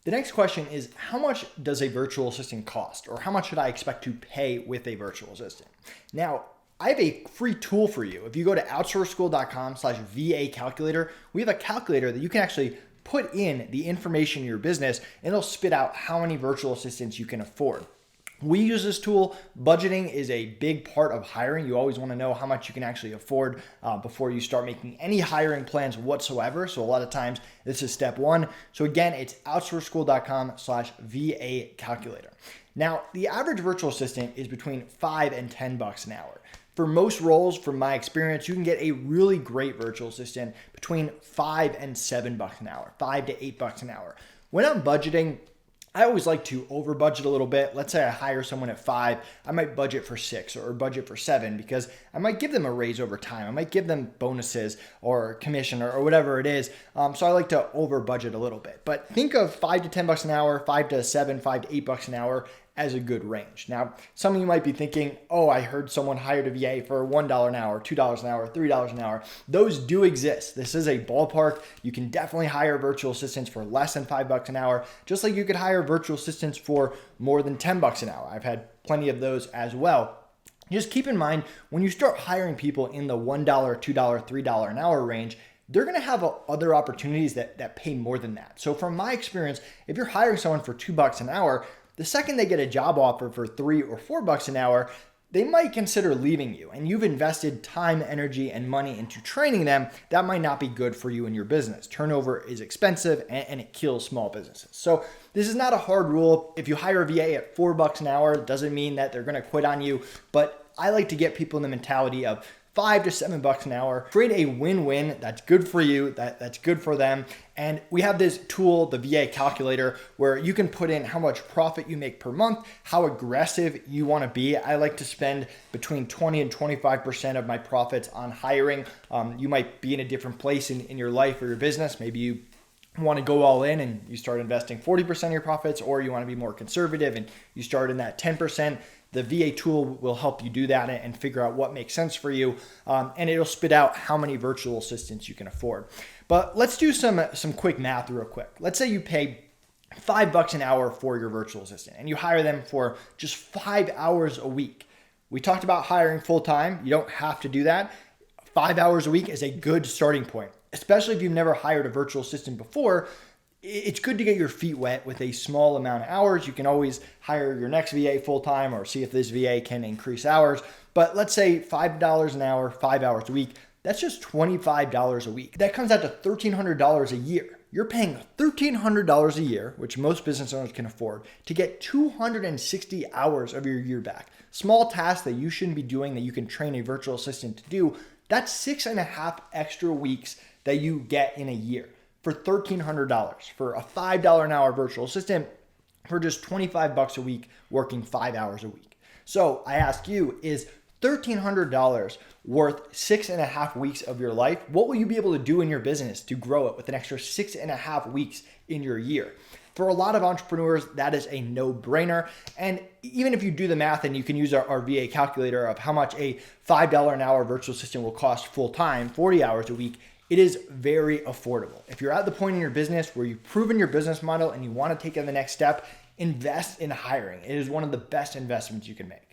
The next question is, how much does a virtual assistant cost, or how much should I expect to pay with a virtual assistant? Now, I have a free tool for you. If you go to outsourceschool.com/VA calculator, we have a calculator that you can actually put in the information in your business and it'll spit out how many virtual assistants you can afford. We use this tool. Budgeting is a big part of hiring. You always want to know how much you can actually afford before you start making any hiring plans whatsoever. So a lot of times this is step one. So again, it's outsourceschool.com/VA calculator. Now, the average virtual assistant is between $5 and $10 an hour. For most roles, from my experience, you can get a really great virtual assistant between $5 and $7 an hour, $5 to $8 an hour. When I'm budgeting, I always like to over budget a little bit. Let's say I hire someone at $5, I might budget for $6 or budget for $7 because I might give them a raise over time. I might give them bonuses or commission or whatever it is. So I like to over budget a little bit. But think of $5 to $10 an hour, $5 to $7, $5 to $8 an hour as a good range. Now, some of you might be thinking, oh, I heard someone hired a VA for $1 an hour, $2 an hour, $3 an hour. Those do exist. This is a ballpark. You can definitely hire virtual assistants for less than $5 an hour, just like you could hire virtual assistants for more than $10 an hour. I've had plenty of those as well. Just keep in mind, when you start hiring people in the $1, $2, $3 an hour range, they're going to have other opportunities that pay more than that. So from my experience, if you're hiring someone for $2 an hour, the second they get a job offer for $3 or $4 an hour, they might consider leaving you, and you've invested time, energy, and money into training them. That might not be good for you and your business. Turnover is expensive and it kills small businesses. So this is not a hard rule. If you hire a VA at $4 an hour, it doesn't mean that they're going to quit on you, but I like to get people in the mentality of $5 to $7 an hour, create a win-win that's good for you, that's good for them. And we have this tool, the VA calculator, where you can put in how much profit you make per month, how aggressive you want to be. I like to spend between 20 and 25% of my profits on hiring. You might be in a different place in your life or your business. Maybe you want to go all in and you start investing 40% of your profits, or you want to be more conservative and you start in that 10%. The VA tool will help you do that and figure out what makes sense for you. And it'll spit out how many virtual assistants you can afford. But let's do some quick math real quick. Let's say you pay $5 an hour for your virtual assistant and you hire them for just 5 hours a week. We talked about hiring full-time. You don't have to do that. 5 hours a week is a good starting point, especially if you've never hired a virtual assistant before. It's good to get your feet wet with a small amount of hours. You can always hire your next VA full-time or see if this VA can increase hours. But let's say $5 an hour, 5 hours a week. That's just $25 a week. That comes out to $1,300 a year. You're paying $1,300 a year, which most business owners can afford, to get 260 hours of your year back. Small tasks that you shouldn't be doing that you can train a virtual assistant to do. That's 6.5 extra weeks that you get in a year for $1,300 for a $5 an hour virtual assistant for just $25 a week working 5 hours a week. So I ask you, is $1,300 worth 6.5 weeks of your life? What will you be able to do in your business to grow it with an extra 6.5 weeks in your year? For a lot of entrepreneurs, that is a no-brainer. And even if you do the math and you can use our VA calculator of how much a $5 an hour virtual assistant will cost full-time, 40 hours a week, it is very affordable. If you're at the point in your business where you've proven your business model and you want to take it the next step, invest in hiring. It is one of the best investments you can make.